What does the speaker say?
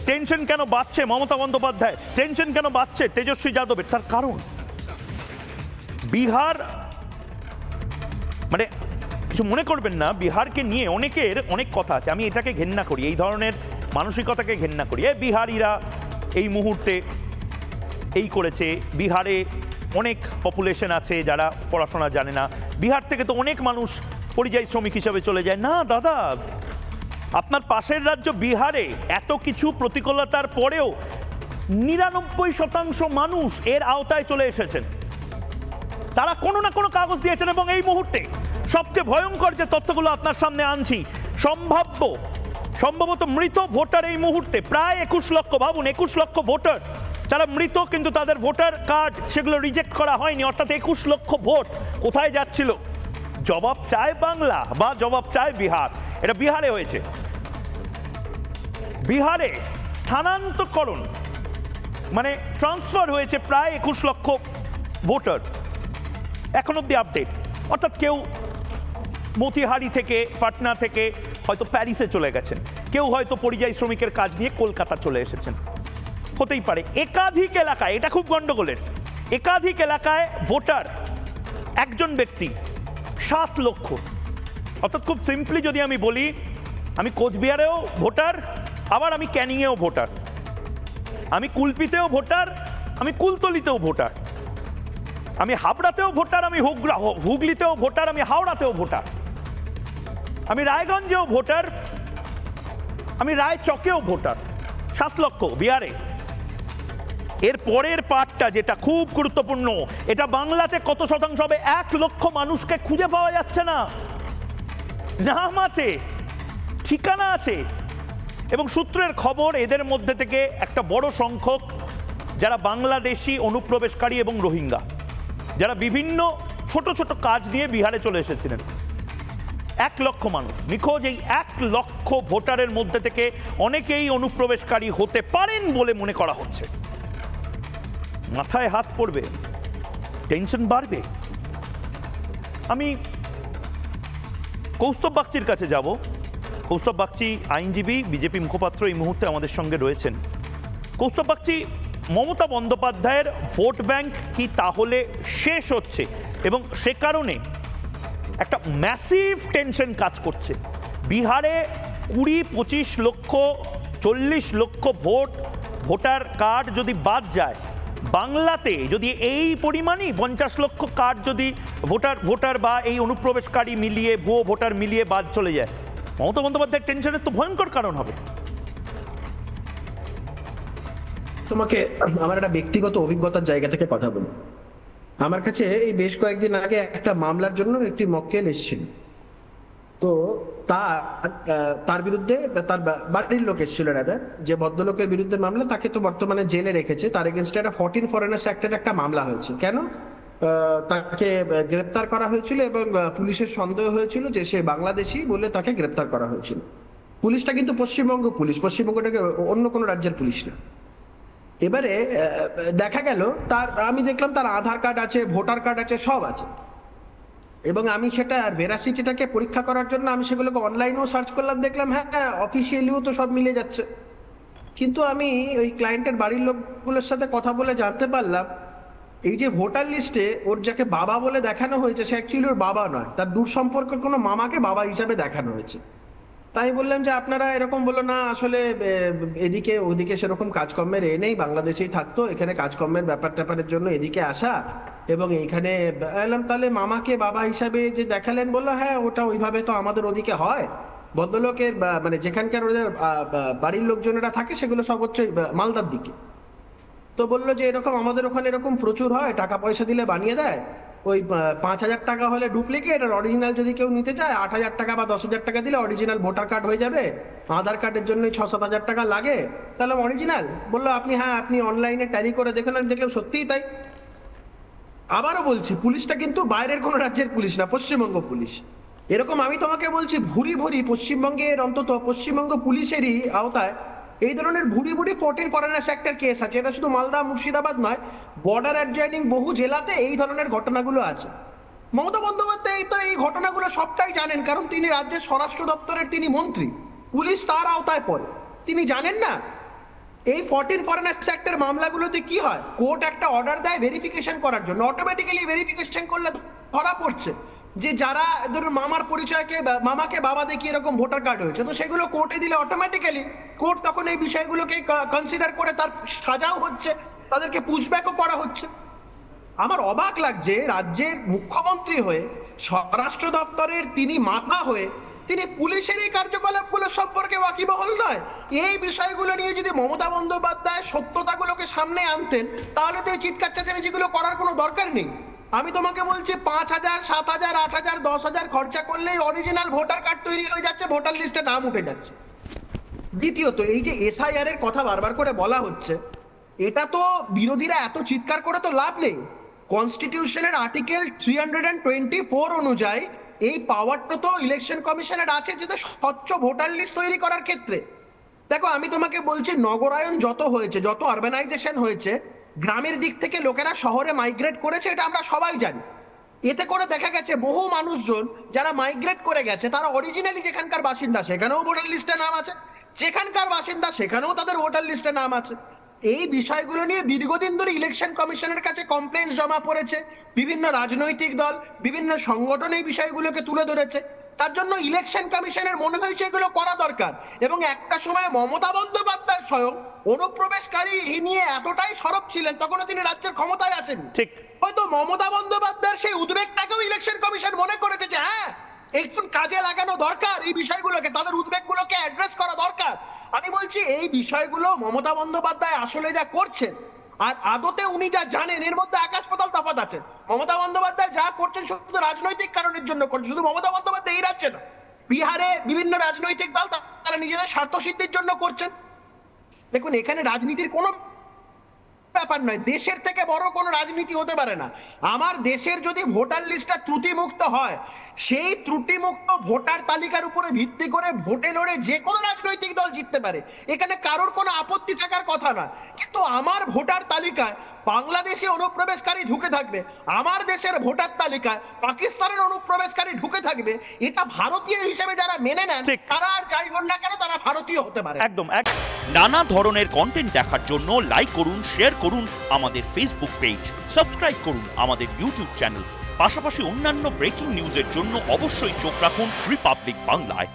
Tension কেন বাড়ছে Mamata Bandyopadhyay, tension কেন বাড়ছে তেজস্বী যাদবের? তার কারণ বিহার, মানে কিছু মনে করবেন না, বিহারকে নিয়ে অনেকের অনেক কথা আছে। আমি এটাকে ঘেন্না করি, এই ধরনের মানসিকতাকে ঘেন্না করি। বিহারিরা এই মুহূর্তে এই করেছে, বিহারে অনেক পপুলেশন আছে যারা পড়াশোনা জানে না, বিহার থেকে তো অনেক মানুষ পরিযায়ী শ্রমিক হিসাবে চলে যায়। না দাদা, আপনার পাশের রাজ্য বিহারে এত কিছু প্রতিকূলতার পরেও 99% মানুষ এর আওতায় চলে এসেছেন। তারা কোনো না কোনো কাগজ দিয়েছেন এবং এই মুহূর্তে সবচেয়ে ভয়ঙ্কর যে তথ্যগুলো আপনার সামনে আনছি, সম্ভবত মৃত ভোটার এই মুহূর্তে প্রায় 21 লক্ষ। ভাবুন, 21 লক্ষ ভোটার তারা মৃত, কিন্তু তাদের ভোটার কার্ড সেগুলো রিজেক্ট করা হয়নি, অর্থাৎ 21 লক্ষ ভোট কোথায় যাচ্ছিল? জবাব চায় বাংলা বা জবাব চায় বিহার। এটা বিহারে হয়েছে। বিহারে স্থানান্তরকরণ মানে ট্রান্সফার হয়েছে প্রায় 21 লক্ষ ভোটার, এখন অব্দি আপডেট। অর্থাৎ কেউ মতিহারি থেকে, পাটনা থেকে হয়তো প্যারিসে চলে গেছেন, কেউ হয়তো পরিযায়ী শ্রমিকের কাজ নিয়ে কলকাতা চলে এসেছেন, হতেই পারে। একাধিক এলাকায়, এটা খুব গন্ডগোলের, একাধিক এলাকায় ভোটার একজন ব্যক্তি 7 লক্ষ। অর্থাৎ খুব সিম্পলি যদি আমি বলি, আমি কোচবিহারেও ভোটার, আবার আমি ক্যানিংয়েও ভোটার, আমি কুলপিতেও ভোটার, আমি কুলতলিতেও ভোটার, আমি হাবড়াতেও ভোটার, আমি হুগলিতেও ভোটার, আমি হাওড়াতেও ভোটার, আমি রায়গঞ্জেও ভোটার, আমি রায়চকেও ভোটার। 7 লক্ষ বিহারে। এর পরের পার্টটা যেটা খুব গুরুত্বপূর্ণ, এটা বাংলাতে কত শতাংশ হবে? 1 লক্ষ মানুষকে খুঁজে পাওয়া যাচ্ছে না, নাম আছে, ঠিকানা আছে, এবং সূত্রের খবর এদের মধ্যে থেকে একটা বড় সংখ্যক যারা বাংলাদেশি অনুপ্রবেশকারী এবং রোহিঙ্গা, যারা বিভিন্ন ছোট ছোট কাজ নিয়ে বিহারে চলে এসেছিলেন। 1 লক্ষ মানুষ নিখোঁজ। এই 1 লক্ষ ভোটারের মধ্যে থেকে অনেকেই অনুপ্রবেশকারী হতে পারেন বলে মনে করা হচ্ছে। মাথায় হাত পড়বে, টেনশন বাড়বে। আমি কৌস্তব বাগচির কাছে যাব। কৌস্তব বাগচি আইনজীবী, বিজেপি মুখপাত্র, এই মুহূর্তে আমাদের সঙ্গে রয়েছেন। কৌস্তব বাগচি, মমতা বন্দ্যোপাধ্যায়ের ভোট ব্যাংক কি তাহলে শেষ হচ্ছে এবং সে কারণে একটা ম্যাসিভ টেনশন কাজ করছে? বিহারে 20-25 লক্ষ 40 লক্ষ ভোটার কার্ড যদি বাদ যায়, বাংলাতে যদি এই পরিমাণই 50 লক্ষ কার্ড যদি ভোটার বা এই অনুপ্রবেশকারী মিলিয়ে, ভুয়ো ভোটার মিলিয়ে বাদ চলে যায়, মমতা বন্দ্যোপাধ্যায়ের টেনশনের তো ভয়ঙ্কর কারণ হবে। তোমাকে আমার একটা ব্যক্তিগত অভিজ্ঞতার জায়গা থেকে কথা বলি। আমার কাছে এই বেশ কয়েকদিন আগে একটা মামলার জন্য একটি মক্কেল এসেছিল। তো তার বিরুদ্ধে, তার বাড়ির লোক এসেছিল, রাদার যে ভদ্রলোকের বিরুদ্ধে মামলা, তাকে তো বর্তমানে জেলে রেখেছে। তার এগেনস্টে একটা 14 ফরেনার্স অ্যাক্টের একটা মামলা হয়েছে। কেন? তাকে গ্রেপ্তার করা হয়েছিল এবং পুলিশের সন্দেহ হয়েছিল যে সে বাংলাদেশি বলে তাকে গ্রেপ্তার করা হয়েছিল। পুলিশটা কিন্তু পশ্চিমবঙ্গ পুলিশ, পশ্চিমবঙ্গটাকে অন্য কোনো রাজ্যের পুলিশ না। এবারে দেখা গেল আমি দেখলাম তার আধার কার্ড আছে, ভোটার কার্ড আছে, সব আছে। এবং আমি সেটা ভেরাসিটিটাকে পরীক্ষা করার জন্য আমি সেগুলোকে অনলাইনেও সার্চ করলাম, দেখলাম হ্যাঁ অফিসিয়ালিও তো সব মিলে যাচ্ছে। কিন্তু আমি ওই ক্লায়েন্টের বাড়ির লোকগুলোর সাথে কথা বলে জানতে পারলাম, এই যে ভোটার লিস্টে ওর যাকে বাবা বলে দেখানো হয়েছে, সে অ্যাকচুয়ালি ওর বাবা নয়, তার দূর সম্পর্কের কোনো মামাকে বাবা হিসাবে দেখানো হয়েছে। তাই বললাম যে আপনারা এরকম বলো না, আসলে এদিকে ওদিকে সেরকম কাজকর্মের নেই, বাংলাদেশেই থাকতো, এখানে কাজকর্মের ব্যাপারের জন্য এদিকে আসা, এবং এইখানে এলাম। তাহলে মামাকে বাবা হিসাবে যে দেখালেন, বললো হ্যাঁ ওটা ওইভাবে তো আমাদের ওদিকে হয়। ভদ্রলোকের মানে যেখানকার ওদের বাড়ির লোকজনেরা থাকে সেগুলো সব হচ্ছে মালদার দিকে। তো বললো যে এরকম আমাদের ওখানে এরকম প্রচুর হয়, টাকা পয়সা দিলে বানিয়ে দেয়। ওই 5,000 টাকা হলে ডুপ্লিকেট, আর অরিজিনাল যদি কেউ নিতে চায় 8,000 টাকা বা 10,000 টাকা দিলে অরিজিনাল ভোটার কার্ড হয়ে যাবে। আধার কার্ডের জন্য 6-7 হাজার টাকা লাগে, তাহলে অরিজিনাল। বললো আপনি অনলাইনে ট্যালি করে দেখুন। আমি দেখলাম সত্যিই তাই। আবারও বলছি, পুলিশটা কিন্তু বাইরের কোনো রাজ্যের পুলিশ না, পশ্চিমবঙ্গ পুলিশ। এরকম আমি তোমাকে বলছি ভুরি ভুরি পশ্চিমবঙ্গের, অন্তত পশ্চিমবঙ্গ পুলিশেরই আওতায় এই ধরনের ভুরি ভুরি 14 ফরেনার্স অ্যাক্টের কেস আছে। এটা শুধু মালদা মুর্শিদাবাদ নয়, বর্ডার অ্যাডজয়নিং বহু জেলাতে এই ধরনের ঘটনাগুলো আছে। মমতা বন্দ্যোপাধ্যায় তো এই ঘটনাগুলো সবটাই জানেন, কারণ তিনি রাজ্যের স্বরাষ্ট্র দপ্তরের তিনি মন্ত্রী, পুলিশ তার আওতায় পড়ে। তিনি জানেন না এই 14 ফরেনার্স অ্যাক্টের মামলাগুলোতে কি হয়, কোর্ট একটা অর্ডার দেয় ভেরিফিকেশন করার জন্য, অটোমেটিক্যালি ভেরিফিকেশন করলে ধরা পড়ছে যে যারা ধরুন মামার পরিচয়কে মামাকে বাবা দেখিয়ে এরকম ভোটার কার্ড হয়েছে, তো সেগুলো কোর্টে দিলে অটোমেটিক্যালি কোর্ট তখন এই বিষয়গুলোকে কনসিডার করে তার সাজাও হচ্ছে, তাদেরকে পুশব্যাকও করা হচ্ছে। আমার অবাক লাগছে রাজ্যের মুখ্যমন্ত্রী হয়ে, স্বরাষ্ট্র দপ্তরের তিনি মাথা হয়ে তিনি পুলিশের এই কার্যকলাপগুলো সম্পর্কে ওয়াকিবহাল নয়। এই বিষয়গুলো নিয়ে যদি মমতা বন্দ্যোপাধ্যায় সত্যতাগুলোকে সামনে আনতেন তাহলে তো এই চিৎকার চেঁচামেচিগুলো করার কোনো দরকার নেই। আমি তোমাকে বলছি 5,000, 7,000, 8,000, 10,000 খরচা করলেই অরিজিনাল ভোটার কার্ড তৈরি হয়ে যাচ্ছে, ভোটার লিস্টে নাম উঠে যাচ্ছে। দ্বিতীয়ত, এই যে এসআইআর এর কথা বারবার করে বলা হচ্ছে, এটা তো বিরোধীরা এত চিৎকার করে তো লাভ নেই। কনস্টিটিউশনের আর্টিকেল 324 অনুযায়ী এই পাওয়ারটা তো ইলেকশন কমিশনের আছে, যেটা স্বচ্ছ ভোটার লিস্ট তৈরি করার ক্ষেত্রে। দেখো আমি তোমাকে বলছি, নগরায়ন যত হয়েছে, যত আরবানাইজেশন হয়েছে, গ্রামের দিক থেকে লোকেরা শহরে মাইগ্রেট করেছে, এটা আমরা সবাই জানি। এতে করে দেখা গেছে বহু মানুষজন যারা মাইগ্রেট করে গেছে তারা অরিজিনালি যেখানকার বাসিন্দা সেখানেও ভোটার লিস্টে নাম আছে, যেখানকার বাসিন্দা সেখানেও তাদের ভোটার লিস্টে নাম আছে। এই বিষয়গুলো নিয়ে দীর্ঘদিন ধরে ইলেকশন কমিশনের কাছে কমপ্লেন্স জমা পড়েছে, বিভিন্ন রাজনৈতিক দল, বিভিন্ন সংগঠন এই বিষয়গুলোকে তুলে ধরেছে। তার জন্য ইলেকশন কমিশনের মনে হয়েছে এগুলো করা দরকার। এবং একটা সময় মমতা বন্দ্যোপাধ্যায় স্বয়ং অনুপ্রবেশকারী নিয়ে এতটাই সরব ছিলেন, তখনও তিনি রাজ্যের ক্ষমতায় আছেন, ঠিক হয়তো মমতা বন্দ্যোপাধ্যায়ের সেই উদ্বেগটাকেও ইলেকশন কমিশন মনে করেছে যে হ্যাঁ একটু কাজে লাগানো দরকার, এই বিষয়গুলোকে, তাদের উদ্বেগগুলোকে অ্যাড্রেস করা দরকার। আমি বলছি এই বিষয়গুলো মমতা বন্দ্যোপাধ্যায় আসলে যা করছেন আর আদতে উনি যা জানেন, এর মধ্যে আকাশ পাতাল তফাৎ আছে। মমতা বন্দ্যোপাধ্যায় যা করছেন শুধু রাজনৈতিক কারণের জন্য করছেন, শুধু মমতা বন্দ্যোপাধ্যায় এই রাজ্যে না, বিহারে বিভিন্ন রাজনৈতিক দল তারা নিজেদের স্বার্থ সিদ্ধির জন্য করছেন। দেখুন এখানে রাজনীতির কোনো ব্যাপার নয়, দেশের থেকে বড় কোনো রাজনীতি হতে পারে না। আমার দেশের যদি ভোটার লিস্টটা ত্রুটিমুক্ত হয়, সেই ত্রুটিমুক্ত ভোটার তালিকার উপরে ভিত্তি করে ভোটে লড়ে যে কোনো রাজনৈতিক দল জিততে পারে, এখানে কারোর কোনো আপত্তি থাকার কথা না। কিন্তু আমার ভোটার তালিকায় বাংলাদেশি অনুপ্রবেশকারী ঢুকে থাকবে, আমার দেশের ভোটার তালিকায় পাকিস্তানের অনুপ্রবেশকারী ঢুকে থাকবে, এটা ভারতীয় হিসেবে যারা মেনে নেন তারা আর যাই বল না কেন তারা ভারতীয় হতে পারে। একদম নানা ধরনের কন্টেন্ট দেখার জন্য লাইক করুন, শেয়ার করুন আমাদের ফেসবুক পেজ, সাবস্ক্রাইব করুন আমাদের ইউটিউব চ্যানেল। পাশাপাশি অন্যান্য ব্রেকিং নিউজের জন্য অবশ্যই চোখ রাখুন রিপাবলিক বাংলায়।